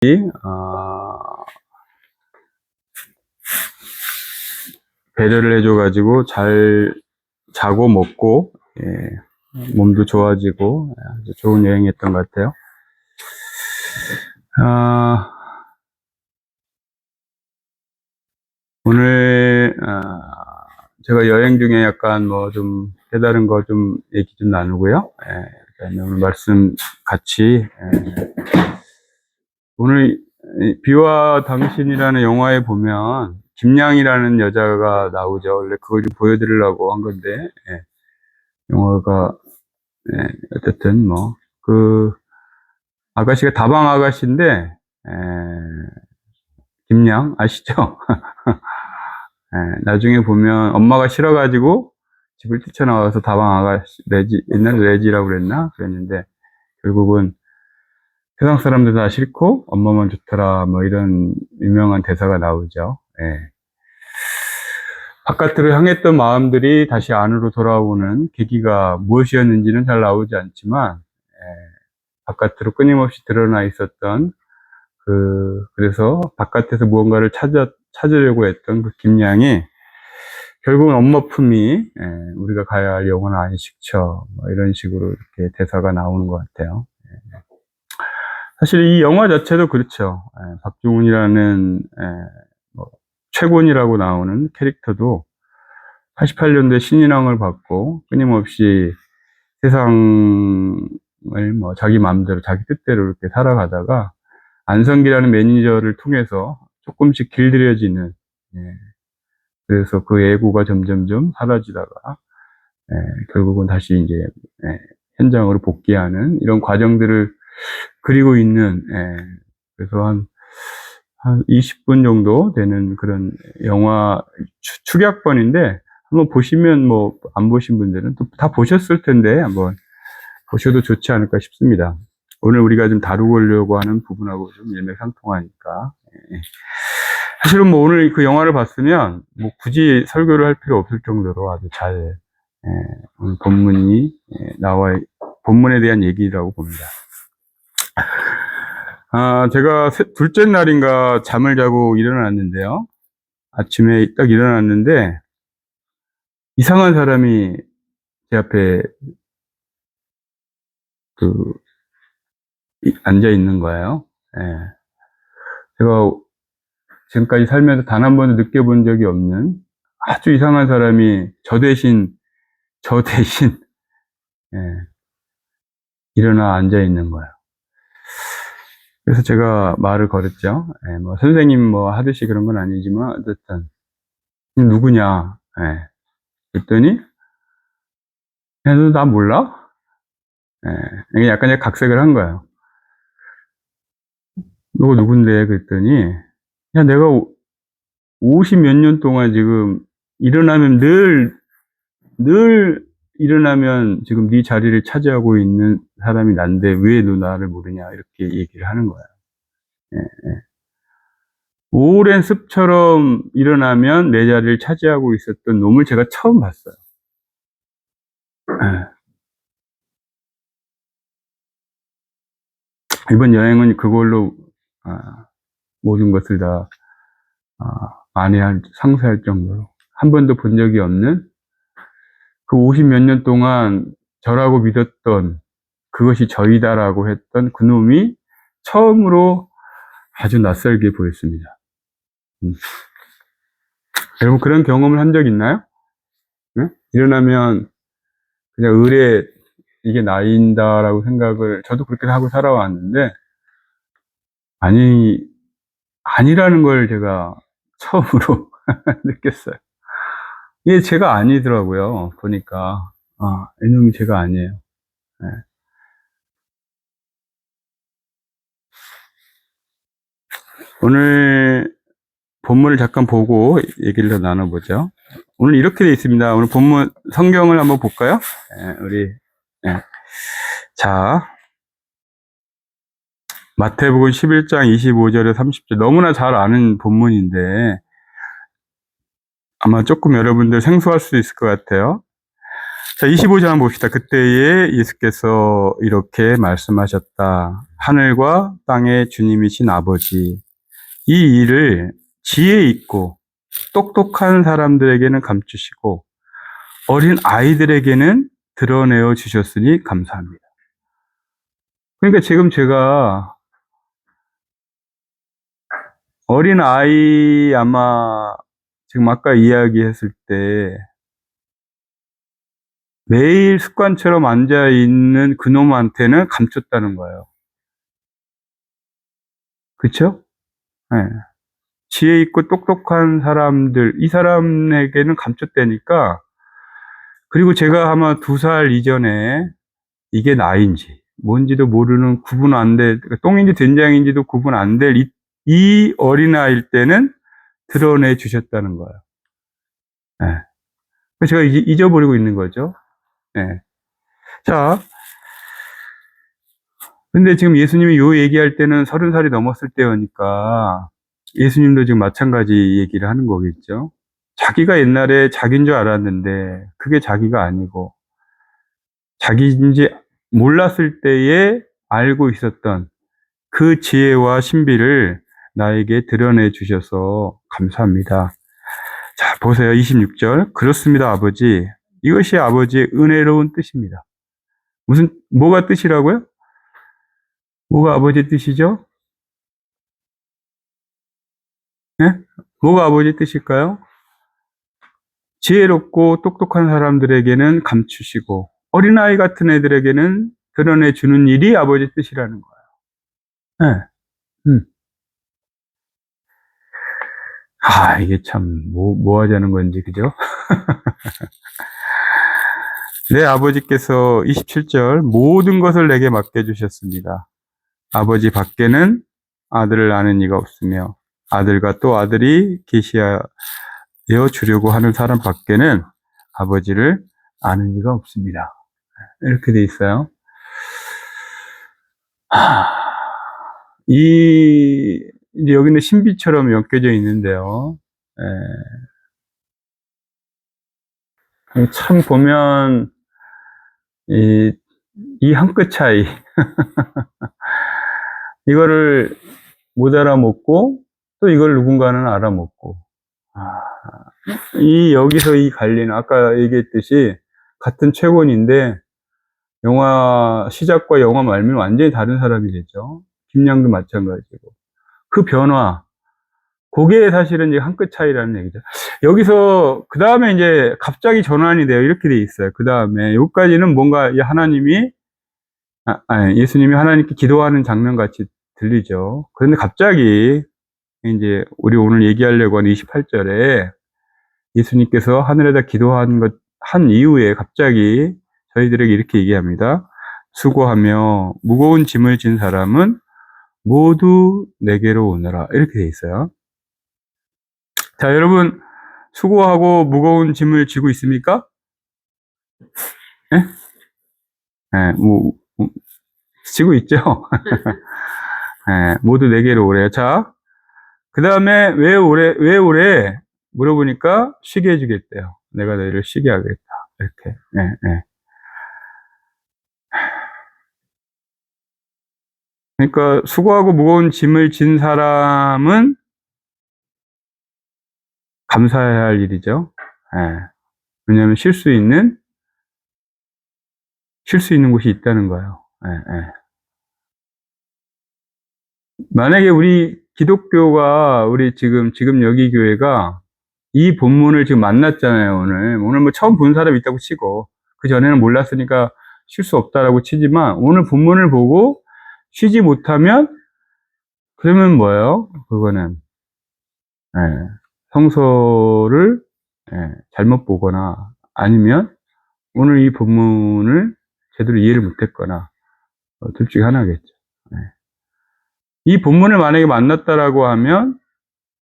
어, 배려를 해줘가지고 잘 자고 먹고, 몸도 좋아지고 아주 좋은 여행이었던 것 같아요. 오늘 제가 여행 중에 약간 뭐 좀 깨달은 거 좀 얘기 좀 나누고요. 그다음에 오늘 말씀 같이 오늘 비와 당신이라는 영화에 보면 김양이라는 여자가 나오죠. 원래 그걸 좀 보여드리려고 한 건데 영화가 어쨌든 뭐 그 아가씨가 다방 아가씨인데 김양 아시죠? 나중에 보면 엄마가 싫어가지고 집을 뛰쳐나와서 다방 아가씨 레지 옛날에 레지라고 그랬나 그랬는데 결국은 세상 사람들 다 싫고 엄마만 좋더라 뭐 이런 유명한 대사가 나오죠. 바깥으로 향했던 마음들이 다시 안으로 돌아오는 계기가 무엇이었는지는 잘 나오지 않지만 바깥으로 끊임없이 드러나 있었던 그래서 바깥에서 무언가를 찾으려고 했던 그 김양이 결국은 엄마 품이 우리가 가야 할 영원한 안식처 뭐 이런 식으로 이렇게 대사가 나오는 것 같아요. 사실 이 영화 자체도 그렇죠. 박중훈이라는 뭐 최곤이라고 나오는 캐릭터도 88년도에 신인왕을 받고 끊임없이 세상을 뭐 자기 마음대로 자기 뜻대로 이렇게 살아가다가 안성기라는 매니저를 통해서 조금씩 길들여지는 그래서 그 애고가 점점점 사라지다가 결국은 다시 이제 현장으로 복귀하는 이런 과정들을 그리고 있는 그래서 한 20분 정도 되는 그런 영화 축약본인데 한번 보시면 뭐 안 보신 분들은 또 다 보셨을 텐데 한번 보셔도 좋지 않을까 싶습니다. 오늘 우리가 좀 다루려고 하는 부분하고 좀 일맥상통하니까. 사실은 뭐 오늘 그 영화를 봤으면 뭐 굳이 설교를 할 필요 없을 정도로 아주 잘 오늘 본문이 본문에 대한 얘기라고 봅니다. 제가 둘째 날인가 잠을 자고 일어났는데요. 아침에 딱 일어났는데 이상한 사람이 제 앞에 앉아 있는 거예요. 제가 지금까지 살면서 단 한 번도 느껴본 적이 없는 아주 이상한 사람이 저 대신 일어나 앉아 있는 거예요. 그래서 제가 말을 걸었죠. 뭐 선생님 뭐 하듯이 그런 건 아니지만 어쨌든 누구냐? 그랬더니 야, 너 나 몰라? 약간 각색을 한 거예요. 너 누군데? 그랬더니 야 내가 50 몇 년 동안 지금 일어나면 늘 일어나면 지금 네 자리를 차지하고 있는 사람이 난데 왜 너 나를 모르냐 이렇게 얘기를 하는 거예요. 오랜 습처럼 일어나면 내 자리를 차지하고 있었던 놈을 제가 처음 봤어요. 이번 여행은 그걸로 모든 것을 다 상쇄할 정도로 한 번도 본 적이 없는 그 50 몇 년 동안 저라고 믿었던 그것이 저이다라고 했던 그 놈이 처음으로 아주 낯설게 보였습니다. 여러분 그런 경험을 한 적 있나요? 네? 일어나면 그냥 의뢰 이게 나인다라고 생각을 저도 그렇게 하고 살아왔는데 아니라는 걸 제가 처음으로 느꼈어요. 이게 제가 아니더라고요. 보니까 이놈이 제가 아니에요. 네. 오늘 본문을 잠깐 보고 얘기를 더 나눠보죠. 오늘 이렇게 되어 있습니다. 오늘 본문 성경을 한번 볼까요? 자, 마태복음 11장 25절에 30절 너무나 잘 아는 본문인데 아마 조금 여러분들 생소할 수도 있을 것 같아요. 자, 25절 한번 봅시다. 그때에 예수께서 이렇게 말씀하셨다. 하늘과 땅의 주님이신 아버지, 이 일을 지혜 있고 똑똑한 사람들에게는 감추시고 어린 아이들에게는 드러내어 주셨으니 감사합니다. 그러니까 지금 제가 어린 아이 아마 지금 아까 이야기했을 때 매일 습관처럼 앉아있는 그놈한테는 감췄다는 거예요. 그쵸? 네. 지혜 있고 똑똑한 사람들, 이 사람에게는 감췄다니까. 그리고 제가 아마 2살 이전에 이게 나인지 뭔지도 모르는 구분 안 될, 똥인지 된장인지도 구분 안 될 이 어린아이일 때는 드러내 주셨다는 거예요. 네. 제가 잊어버리고 있는 거죠. 네. 자, 근데 지금 예수님이 요 얘기할 때는 30살이 넘었을 때니까 예수님도 지금 마찬가지 얘기를 하는 거겠죠. 자기가 옛날에 자기인 줄 알았는데 그게 자기가 아니고 자기인지 몰랐을 때에 알고 있었던 그 지혜와 신비를 나에게 드러내 주셔서 감사합니다. 자, 보세요. 26절. 그렇습니다, 아버지. 이것이 아버지의 은혜로운 뜻입니다. 뭐가 뜻이라고요? 뭐가 아버지 뜻이죠? 네? 뭐가 아버지 뜻일까요? 지혜롭고 똑똑한 사람들에게는 감추시고 어린아이 같은 애들에게는 드러내 주는 일이 아버지 뜻이라는 거예요. 네. 이게 참 뭐 하자는 건지, 그죠? 내 아버지께서 27절 모든 것을 내게 맡겨주셨습니다. 아버지 밖에는 아들을 아는 이가 없으며 아들과 또 아들이 계시하여 주려고 하는 사람 밖에는 아버지를 아는 이가 없습니다. 이렇게 돼 있어요. 이제 여기는 신비처럼 엮여져 있는데요. 참 보면 이 한 끗 차이 이거를 못 알아먹고 또 이걸 누군가는 알아먹고 여기서 이 관리는 아까 얘기했듯이 같은 최곤인데 영화 시작과 영화 말미는 완전히 다른 사람이 되죠. 김양도 마찬가지고 그 변화 그게 사실은 이제 한 끗 차이라는 얘기죠. 여기서 그 다음에 이제 갑자기 전환이 돼요. 이렇게 돼 있어요. 그 다음에 여기까지는 뭔가 하나님이 예수님이 하나님께 기도하는 장면 같이 들리죠. 그런데 갑자기 이제 우리 오늘 얘기하려고 하는 28절에 예수님께서 하늘에다 한 이후에 갑자기 저희들에게 이렇게 얘기합니다. 수고하며 무거운 짐을 진 사람은 모두 내게로 오너라. 이렇게 돼 있어요. 자, 여러분 수고하고 무거운 짐을 지고 있습니까? 네? 네, 지고 있죠? 네, 모두 내게로 오래요. 자, 그 다음에 왜 오래? 물어보니까 쉬게 해주겠대요. 내가 너희를 쉬게 하겠다. 이렇게. 네, 네. 그러니까 수고하고 무거운 짐을 진 사람은 감사해야 할 일이죠. 네. 왜냐하면 쉴 수 있는 곳이 있다는 거예요. 네, 네. 만약에 우리 기독교가 우리 지금 여기 교회가 이 본문을 지금 만났잖아요. 오늘 뭐 처음 본 사람이 있다고 치고 그 전에는 몰랐으니까 쉴 수 없다라고 치지만 오늘 본문을 보고 쉬지 못하면 그러면 뭐예요? 그거는 성서를 잘못 보거나 아니면 오늘 이 본문을 제대로 이해를 못했거나 둘 중에 하나겠죠. 이 본문을 만약에 만났다라고 하면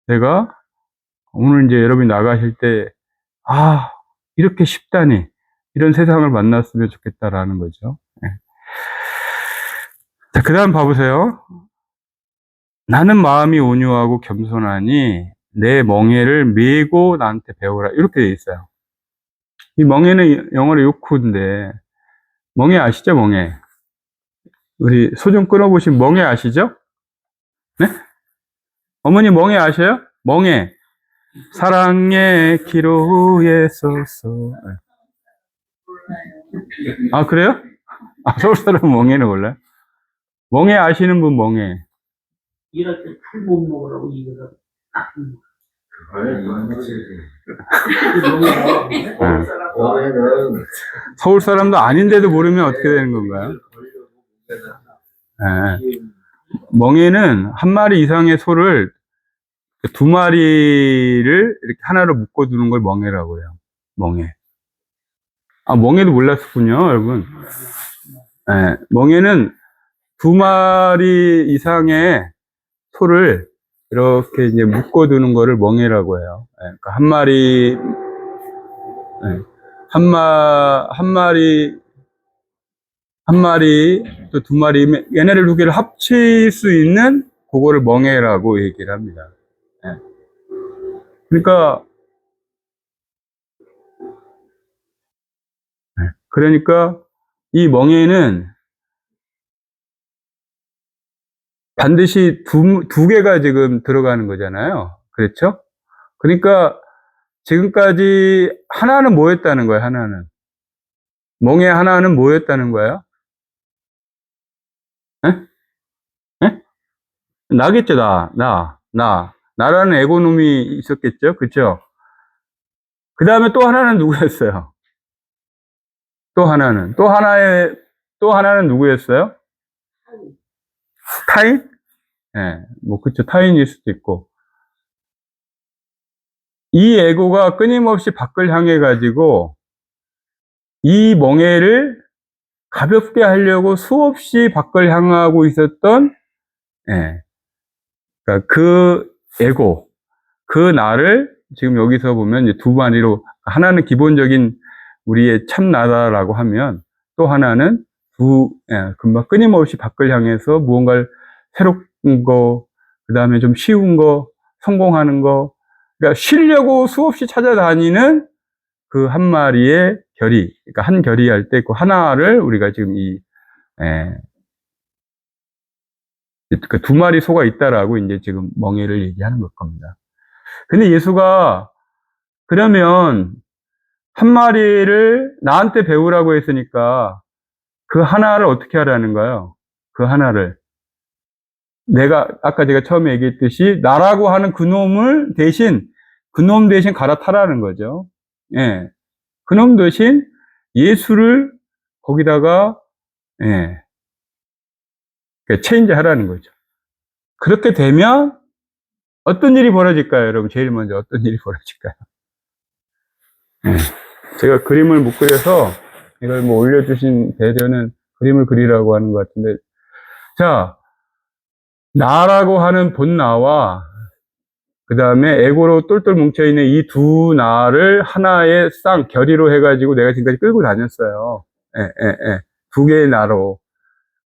내가 오늘 이제 여러분이 나가실 때 이렇게 쉽다니 이런 세상을 만났으면 좋겠다라는 거죠. 자, 그 다음 봐보세요. 나는 마음이 온유하고 겸손하니 내 멍에를 메고 나한테 배우라. 이렇게 돼 있어요. 이 멍에는 영어로 요크인데, 멍에 아시죠, 멍에? 우리 소 좀 끊어보신 멍에 아시죠? 네? 어머니 멍에 아셔요? 멍에. 사랑의 기로에 서서. 아, 그래요? 아, 서울 사람 멍에는 몰라요? 멍에 아시는 분 멍에. 일할 때 풀 못 먹으라고 이거를. 서울 사람도 아닌데도 모르면 어떻게 되는 건가요? 네. 멍에는 한 마리 이상의 소를 두 마리를 이렇게 하나로 묶어두는 걸 멍에라고 해요. 멍에. 아, 멍에도 몰랐었군요, 여러분. 네. 멍에는 두 마리 이상의 소를 이렇게 이제 묶어두는 거를 멍에라고 해요. 네. 그러니까 한 마리, 네. 한 마리, 또 두 마리, 얘네를 두 개를 합칠 수 있는 그거를 멍에라고 얘기를 합니다. 네. 그러니까 이 멍에는 반드시 두 개가 지금 들어가는 거잖아요. 그렇죠? 그러니까 지금까지 하나는 뭐였다는 거예요, 하나는? 멍에 하나는 뭐였다는 거예요? 에? 에? 나겠죠, 나라는 에고놈이 있었겠죠? 그쵸? 그 다음에 또 하나는 누구였어요? 또 하나는 누구였어요? 타인? 예, 뭐, 그쵸. 타인일 수도 있고. 이 에고가 끊임없이 밖을 향해 가지고 이 멍에를 가볍게 하려고 수없이 밖을 향하고 있었던, 예, 그러니까 그 에고, 그 나를 지금 여기서 보면 이제 두 마리로, 하나는 기본적인 우리의 참 나다라고 하면 또 하나는 금방 끊임없이 밖을 향해서 무언가를 새로운 거, 그 다음에 좀 쉬운 거, 성공하는 거, 그러니까 쉬려고 수없이 찾아다니는 그 한 마리의 결의, 그러니까 한 결의 할 때 그 하나를 우리가 지금 그 두 마리 소가 있다라고 이제 지금 멍에를 얘기하는 걸 겁니다. 근데 예수가 그러면 한 마리를 나한테 배우라고 했으니까 그 하나를 어떻게 하라는 거예요? 그 하나를. 아까 제가 처음에 얘기했듯이 나라고 하는 그놈 대신 갈아타라는 거죠. 예. 그놈 대신 예수를 거기다가, 예, 체인지 하라는 거죠. 그렇게 되면 어떤 일이 벌어질까요, 여러분? 제일 먼저 어떤 일이 벌어질까요? 예. 제가 그림을 못 그려서 이걸 뭐 올려주신 배려는 그림을 그리라고 하는 것 같은데, 자, 나라고 하는 본나와 그 다음에 에고로 똘똘 뭉쳐있는 이 두 나를 하나의 결의로 해가지고 내가 지금까지 끌고 다녔어요. 예, 예, 예. 두 개의 나로.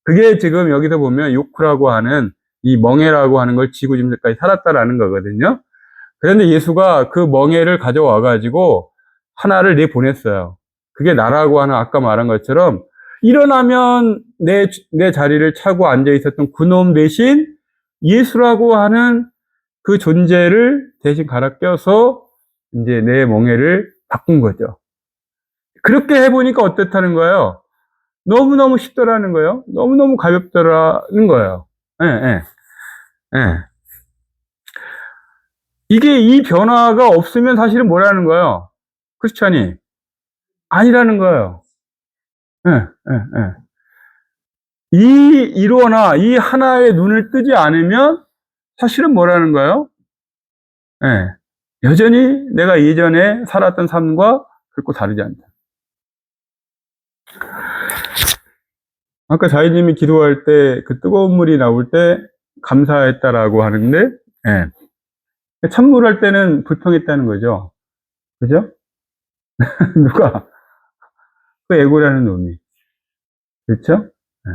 그게 지금 여기서 보면 요크라고 하는 이 멍에라고 하는 걸 지고 지금까지 살았다라는 거거든요. 그런데 예수가 그 멍에를 가져와가지고 하나를 내보냈어요. 그게 나라고 하는 아까 말한 것처럼 일어나면 내 자리를 차고 앉아 있었던 그놈 대신 예수라고 하는 그 존재를 대신 갈아 껴서 이제 내 멍에를 바꾼 거죠. 그렇게 해보니까 어떻다는 거예요? 너무너무 쉽더라는 거예요. 너무너무 가볍더라는 거예요. 예, 예, 예. 이게 이 변화가 없으면 사실은 뭐라는 거예요? 크리스찬이 아니라는 거예요. 예, 예, 예. 이 하나의 눈을 뜨지 않으면 사실은 뭐라는 거예요? 예. 여전히 내가 예전에 살았던 삶과 결코 다르지 않다. 아까 자이님이 기도할 때 그 뜨거운 물이 나올 때 감사했다라고 하는데, 예. 찬물 할 때는 불평했다는 거죠. 그죠? 누가? 그 에고라는 놈이. 그렇죠? 예.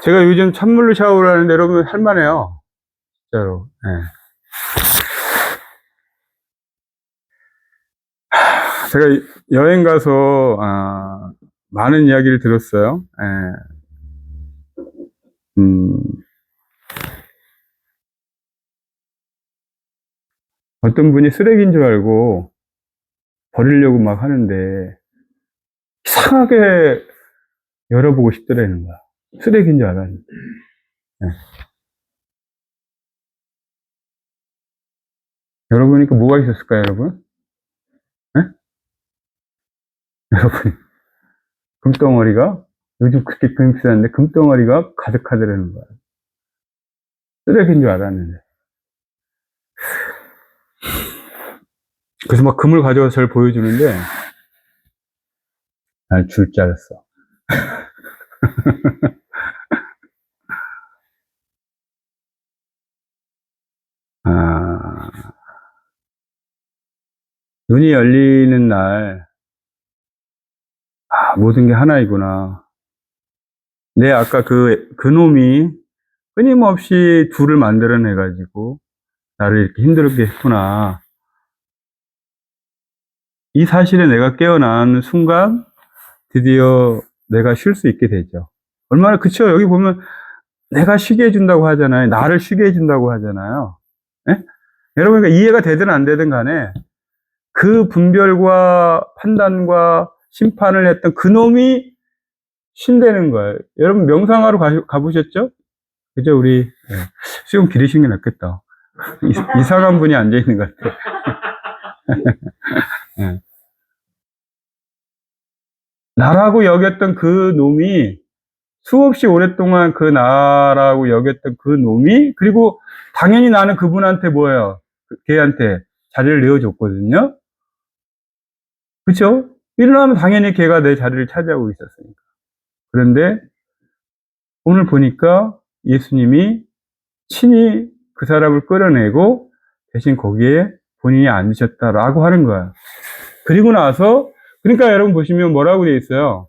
제가 요즘 찬물로 샤워를 하는데 여러분 할만해요. 진짜로. 예. 제가 여행 가서, 많은 이야기를 들었어요. 어떤 분이 쓰레기인 줄 알고 버리려고 막 하는데, 이상하게 열어보고 싶더라는 거야. 쓰레기인 줄 알았는데. 예. 열어보니까 뭐가 있었을까요, 여러분? 예? 여러분, 금덩어리가, 요즘 그렇게 비싼데 금덩어리가 가득하더라는 거야. 쓰레기인 줄 알았는데. 그래서 막 금을 가져와서 저를 보여주는데, 난 줄 줄 알았어. 아, 눈이 열리는 날, 모든 게 하나이구나. 아까 그 놈이 끊임없이 둘을 만들어내가지고, 나를 이렇게 힘들게 했구나. 이 사실에 내가 깨어나는 순간, 드디어 내가 쉴 수 있게 되죠. 얼마나, 그쵸? 여기 보면, 내가 쉬게 해준다고 하잖아요. 나를 쉬게 해준다고 하잖아요. 예? 여러분, 그러니까 이해가 되든 안 되든 간에, 그 분별과 판단과 심판을 했던 그 놈이 쉰다는 거예요. 여러분 명상하러 가보셨죠? 그죠? 우리 수영 기르시는 게 낫겠다. 이상한 분이 앉아있는 것 같아. 예. 나라고 여겼던 그 놈이 수없이 오랫동안 그 나라고 여겼던 그 놈이, 그리고 당연히 나는 그분한테 뭐예요? 걔한테 자리를 내어줬거든요. 그쵸? 일어나면 당연히 걔가 내 자리를 차지하고 있었으니까. 그런데 오늘 보니까 예수님이 친히 그 사람을 끌어내고 대신 거기에 본인이 앉으셨다라고 하는 거야. 그리고 나서, 그러니까 여러분 보시면 뭐라고 돼 있어요?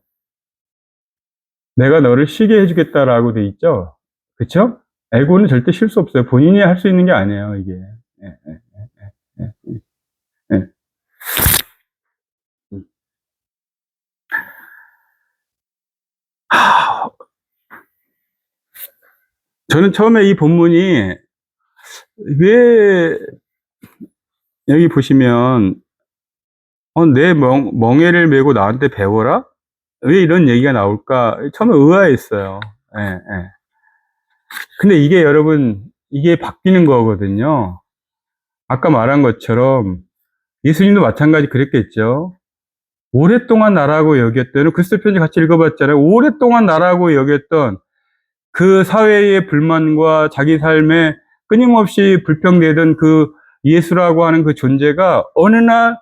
내가 너를 쉬게 해주겠다라고 돼 있죠? 그쵸? 에고는 절대 쉴 수 없어요. 본인이 할 수 있는 게 아니에요, 이게. 예, 예, 예, 예. 예. 저는 처음에 이 본문이 왜, 여기 보시면 내 멍에를 메고 나한테 배워라? 왜 이런 얘기가 나올까? 처음에 의아했어요. 예, 예. 근데 이게 여러분, 이게 바뀌는 거거든요. 아까 말한 것처럼 예수님도 마찬가지 그랬겠죠. 오랫동안 나라고 여겼던, 그리스도 편지 같이 읽어봤잖아요. 오랫동안 나라고 여겼던 그 사회의 불만과 자기 삶에 끊임없이 불평되던 그 예수라고 하는 그 존재가 어느 날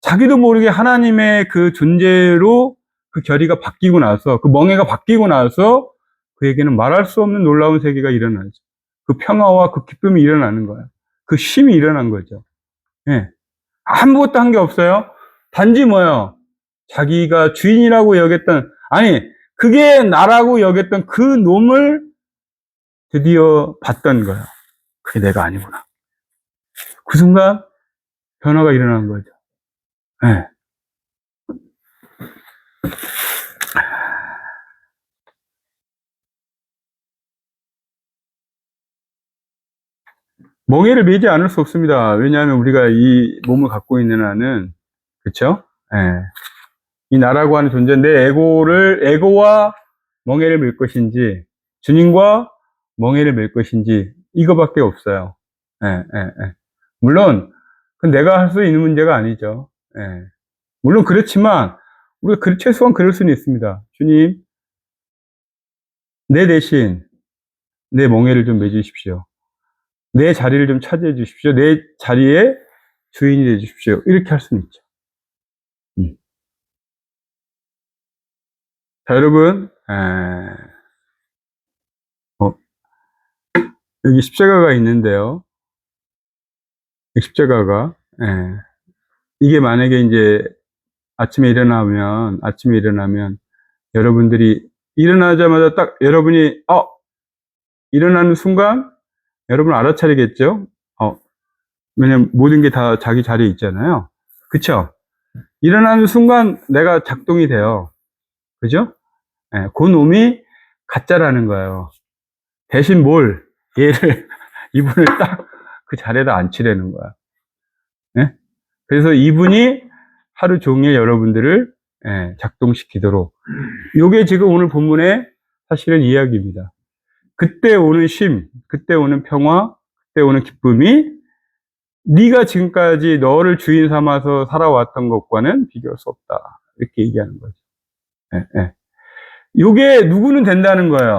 자기도 모르게 하나님의 그 존재로 그 결의가 바뀌고 나서, 그 멍에가 바뀌고 나서 그에게는 말할 수 없는 놀라운 세계가 일어나죠. 그 평화와 그 기쁨이 일어나는 거예요. 그 쉼이 일어난 거죠. 예. 아무것도 한 게 없어요. 단지 뭐예요? 자기가 주인이라고 여겼던, 아니, 그게 나라고 여겼던 그 놈을 드디어 봤던 거예요. 그게 내가 아니구나. 그 순간 변화가 일어난 거죠. 예. 멍에를 매지 않을 수 없습니다. 왜냐하면 우리가 이 몸을 갖고 있는 한은, 그쵸? 예. 이 나라고 하는 존재, 내 에고와 멍에를 맬 것인지, 주님과 멍에를 맬 것인지, 이거밖에 없어요. 예, 예, 예. 물론, 그건 내가 할 수 있는 문제가 아니죠. 예. 물론 그렇지만, 우리가 최소한 그럴 수는 있습니다. 주님, 내 대신 내 멍에를 좀 매주십시오. 내 자리를 좀 차지해 주십시오. 내 자리에 주인이 돼 주십시오. 이렇게 할 수는 있죠. 자, 여러분, 여기 십자가가 있는데요. 십자가가, 이게 만약에 이제 아침에 일어나면, 여러분들이 일어나자마자 딱 여러분이, 일어나는 순간, 여러분 알아차리겠죠? 왜냐면 모든 게 다 자기 자리에 있잖아요. 그쵸? 일어나는 순간 내가 작동이 돼요. 그죠? 예, 그 놈이 가짜라는 거예요. 대신 얘를, 이분을 딱 그 자리에다 앉히려는 거야. 예? 그래서 이분이 하루 종일 여러분들을 작동시키도록. 요게 지금 오늘 본문의 사실은 이야기입니다. 그때 오는 쉼, 그때 오는 평화, 그때 오는 기쁨이 네가 지금까지 너를 주인 삼아서 살아왔던 것과는 비교할 수 없다. 이렇게 얘기하는 거죠. 예, 예. 요게 누구는 된다는 거예요.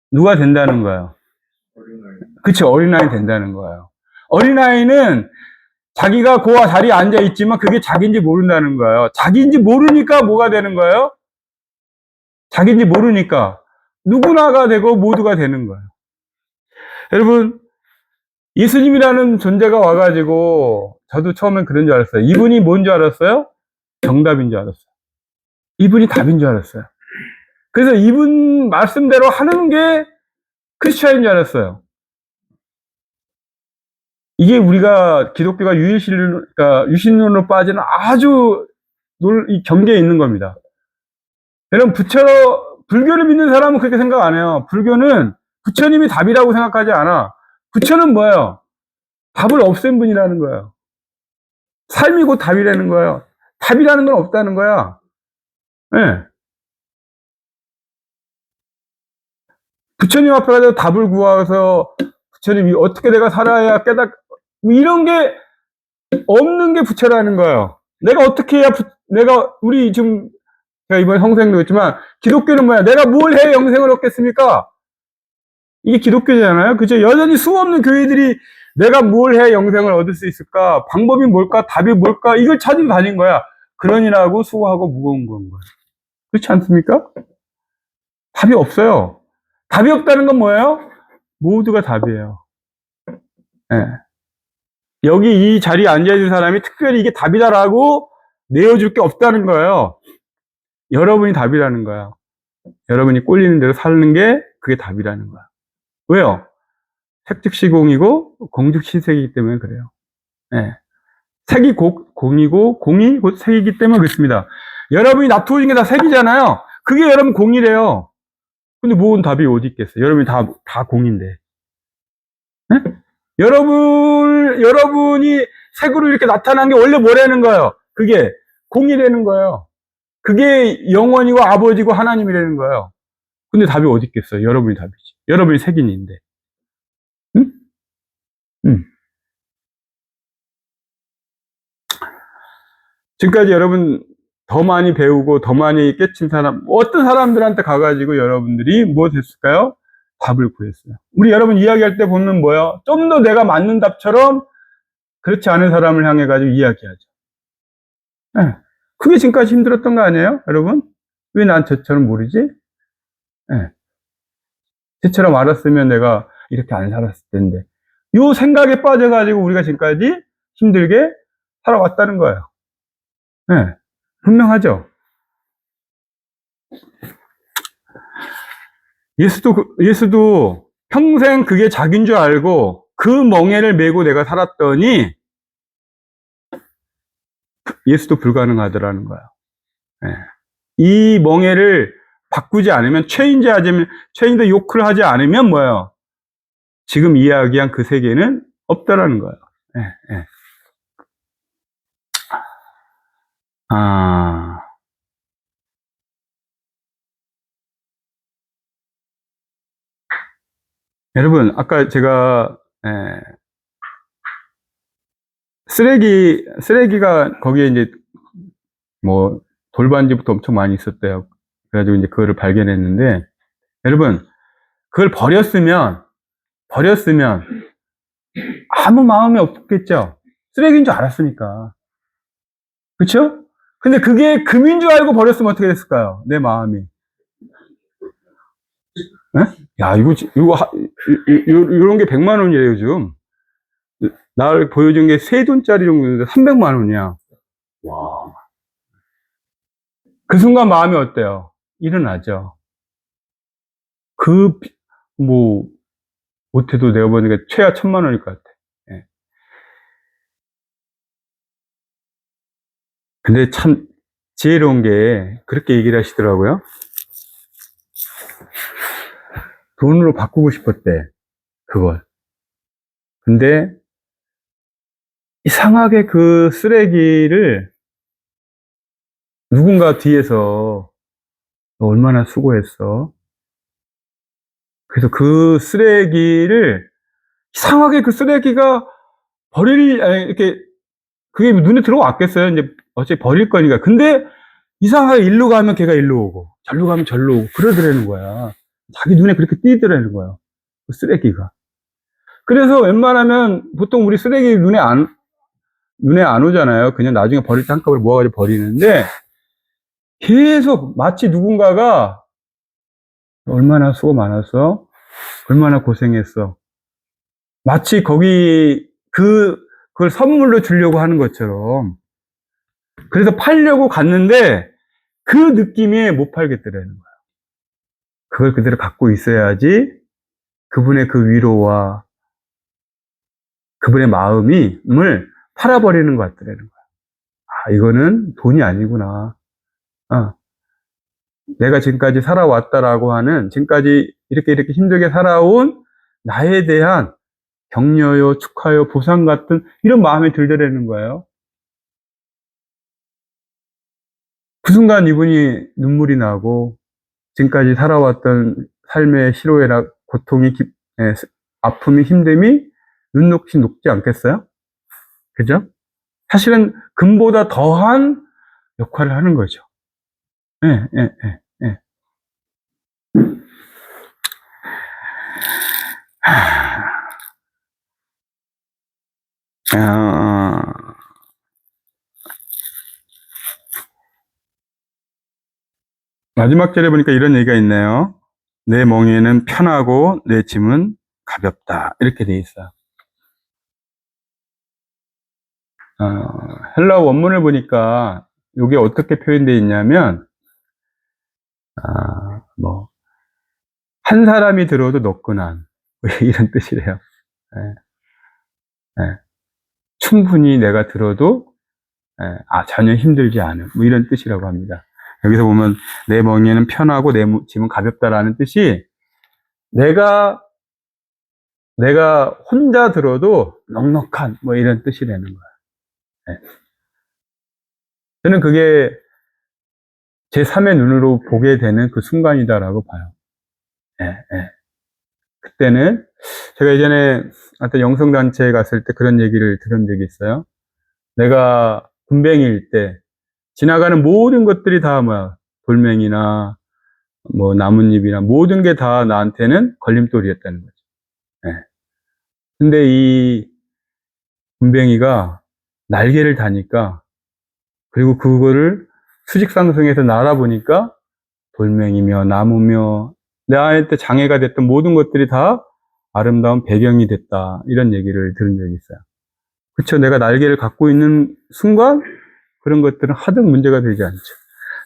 누가 된다는 거예요. 그쵸, 어린아이 된다는 거예요. 어린아이는 자기가 그 자리에 앉아 있지만 그게 자기인지 모른다는 거예요. 자기인지 모르니까 뭐가 되는 거예요? 자기인지 모르니까 누구나가 되고 모두가 되는 거예요. 여러분, 예수님이라는 존재가 와가지고 저도 처음엔 그런 줄 알았어요. 이분이 뭔 줄 알았어요? 정답인 줄 알았어요. 이분이 답인 줄 알았어요. 그래서 이분 말씀대로 하는 게 크리스천인 줄 알았어요. 이게 우리가 기독교가 그러니까 유신론으로 빠지는 아주 이 경계에 있는 겁니다. 여러분, 불교를 믿는 사람은 그렇게 생각 안 해요. 불교는 부처님이 답이라고 생각하지 않아. 부처는 뭐예요? 답을 없앤 분이라는 거예요. 삶이 곧 답이라는 거예요. 답이라는 건 없다는 거야. 네. 부처님 앞에 가서 답을 구하서 부처님이 어떻게 내가 살아야 이런 게 없는 게 부처라는 거예요. 내가 어떻게 해야 우리 지금 제가 이번에 성생도 했지만 기독교는 뭐야? 내가 뭘 해야 영생을 얻겠습니까? 이게 기독교잖아요. 그죠? 여전히 수없는 교회들이 내가 뭘 해야 영생을 얻을 수 있을까? 방법이 뭘까? 답이 뭘까? 이걸 찾으러 다닌 거야. 그러니라고 수고하고 무거운 건 거예요. 그렇지 않습니까? 답이 없어요. 답이 없다는 건 뭐예요? 모두가 답이에요. 네. 여기 이 자리에 앉아있는 사람이 특별히 이게 답이다라고 내어줄 게 없다는 거예요. 여러분이 답이라는 거야. 여러분이 꼴리는 대로 사는 게 그게 답이라는 거야. 왜요? 색즉시공이고 공즉시색이기 때문에 그래요. 네. 색이 공이고 공이 곧 색이기 때문에 그렇습니다. 여러분이 납두어진 게 다 색이잖아요. 그게 여러분 공이래요. 근데 뭔 답이 어디 있겠어요? 여러분이 다 공인데. 네? 여러분이 색으로 이렇게 나타난 게 원래 뭐라는 거예요? 그게 공이라는 거예요. 그게 영원이고 아버지고 하나님이라는 거예요. 근데 답이 어디 있겠어요? 여러분이 답이지. 여러분이 색인인데. 응? 응. 지금까지 여러분 더 많이 배우고 더 많이 깨친 사람, 어떤 사람들한테 가가지고 여러분들이 무엇 했을까요? 답을 구했어요. 우리 여러분 이야기할 때 보면 뭐예요? 좀 더 내가 맞는 답처럼 그렇지 않은 사람을 향해 가지고 이야기하죠. 네. 그게 지금까지 힘들었던 거 아니에요? 여러분? 왜 난 저처럼 모르지? 네. 쟤처럼 알았으면 내가 이렇게 안 살았을 텐데. 요 생각에 빠져가지고 우리가 지금까지 힘들게 살아왔다는 거예요. 네. 분명하죠? 예수도 평생 그게 자기인 줄 알고 그 멍에를 메고 내가 살았더니 예수도 불가능하더라는 거예요. 네. 이 멍에를 바꾸지 않으면 체인저 욕을 하지 않으면 뭐예요? 지금 이야기한 그 세계는 없다라는 거예요. 네, 네. 여러분, 아까 제가 쓰레기가 거기에 이제 뭐 돌반지부터 엄청 많이 있었대요. 그래가지고 이제 그거를 발견했는데, 여러분, 그걸 버렸으면 아무 마음이 없겠죠. 쓰레기인 줄 알았으니까. 그쵸? 근데 그게 금인 줄 알고 버렸으면 어떻게 됐을까요? 내 마음이. 에? 야, 이런 게 100만 원이래요, 요즘. 나를 보여준 게 3돈짜리 정도인데 300만 원이야. 와. 그 순간 마음이 어때요? 일어나죠. 뭐, 못해도 내가 보니까 최하 1000만 원일 것 같아. 예. 근데 참 지혜로운 게 그렇게 얘기를 하시더라고요. 돈으로 바꾸고 싶었대, 그걸. 근데 이상하게 그 쓰레기를 누군가 뒤에서 너 얼마나 수고했어. 그래서 그 쓰레기를 이상하게 그 쓰레기가 아니, 이렇게 그게 눈에 들어왔겠어요. 이제 어차피 버릴 거니까. 근데 이상하게 일로 가면 걔가 일로 오고 절로 가면 절로 오고 그러더라는 거야. 자기 눈에 그렇게 띄더라는 거야. 그 쓰레기가. 그래서 웬만하면 보통 우리 쓰레기 눈에 안 오잖아요. 그냥 나중에 버릴 때 한꺼번에 모아가지고 버리는데 계속 마치 누군가가 얼마나 수고 많았어? 얼마나 고생했어? 마치 그걸 선물로 주려고 하는 것처럼. 그래서 팔려고 갔는데 그 느낌에 못 팔겠더라는 거야. 그걸 그대로 갖고 있어야지 그분의 그 위로와 그분의 마음을 팔아버리는 것 같더라는 거야. 아, 이거는 돈이 아니구나. 어, 내가 지금까지 살아왔다라고 하는, 지금까지 이렇게 힘들게 살아온 나에 대한 격려요, 축하요, 보상 같은 이런 마음이 들더라는 거예요. 그 순간 이분이 눈물이 나고 지금까지 살아왔던 삶의 희로애락, 고통이, 아픔이, 힘듦이 눈높이 높지 않겠어요? 그죠? 사실은 금보다 더한 역할을 하는 거죠. 예, 예, 예, 예. 어, 마지막 절에 보니까 이런 얘기가 있네요. 내 멍에는 편하고 내 짐은 가볍다. 이렇게 돼 있어요. 헬라 원문을 보니까 이게 어떻게 표현되어 있냐면, 한 사람이 들어도 너끈한. 이런 뜻이래요. 예, 예. 충분히 내가 들어도, 전혀 힘들지 않은. 뭐 이런 뜻이라고 합니다. 여기서 보면 내 멍에는 편하고 내 짐은 가볍다라는 뜻이 내가 혼자 들어도 넉넉한 뭐 이런 뜻이라는 거예요. 예. 저는 그게 제 3의 눈으로 보게 되는 그 순간이다라고 봐요. 예, 예. 그때는 제가 예전에 어떤 영성단체에 갔을 때 그런 얘기를 들은 적이 있어요. 내가 군뱅이일 때 지나가는 모든 것들이 다 뭐야, 돌멩이나 뭐 나뭇잎이나 모든 게 다 나한테는 걸림돌이었다는 거죠. 예. 근데 이 군뱅이가 날개를 다니까, 그리고 그거를 수직상승해서 날아보니까 돌멩이며 나무며 나한테 장애가 됐던 모든 것들이 다 아름다운 배경이 됐다. 이런 얘기를 들은 적이 있어요. 그렇죠. 내가 날개를 갖고 있는 순간 그런 것들은 하등 문제가 되지 않죠.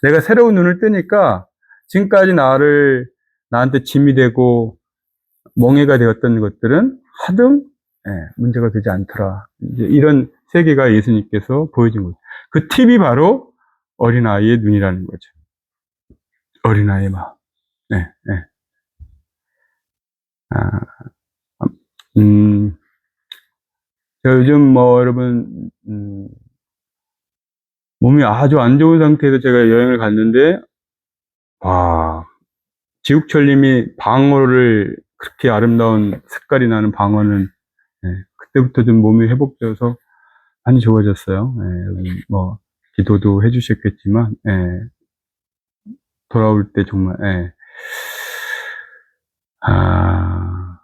내가 새로운 눈을 뜨니까 지금까지 나한테 짐이 되고 멍해가 되었던 것들은 하등 문제가 되지 않더라. 이제 이런 세계가 예수님께서 보여준 거죠. 그 팁이 바로 어린아이의 눈이라는 거죠. 어린아이의 마음. 네, 네. 아, 음, 제가 요즘 뭐 여러분, 몸이 아주 안 좋은 상태에서 제가 여행을 갔는데, 와, 지국철님이 방어를 그렇게 아름다운 색깔이 나는 방어는, 그때부터 좀 몸이 회복되어서 많이 좋아졌어요. 뭐, 기도도 해주셨겠지만, 돌아올 때 정말, 아,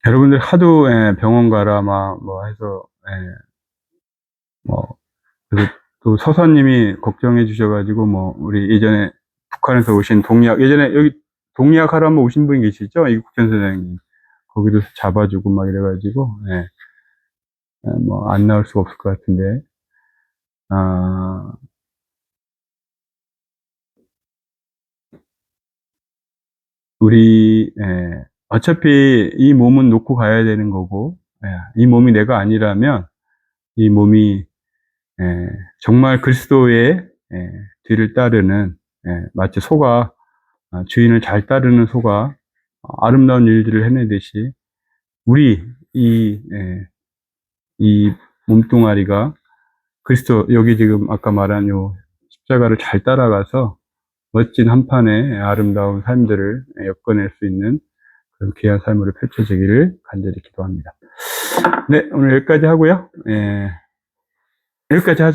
여러분들 하도, 병원 가라, 뭐 해서, 뭐, 그리고 또 서사님이 걱정해 주셔가지고, 뭐, 우리 예전에 북한에서 오신 예전에 여기 동리학 하러 한번 오신 분이 계시죠? 이국현 선생님. 거기도 잡아주고 막 이래가지고, 뭐, 안 나올 수가 없을 것 같은데, 아, 어차피 이 몸은 놓고 가야 되는 거고, 이 몸이 내가 아니라면, 이 몸이 정말 그리스도의 뒤를 따르는, 마치 소가 주인을 잘 따르는 소가 아름다운 일들을 해내듯이 우리 이 몸뚱아리가 그리스도, 여기 지금 아까 말한 요 십자가를 잘 따라가서 멋진 한 판의 아름다운 삶들을 엮어낼 수 있는 그런 귀한 삶으로 펼쳐지기를 간절히 기도합니다. 네, 오늘 여기까지 하고요. 여기까지 하죠.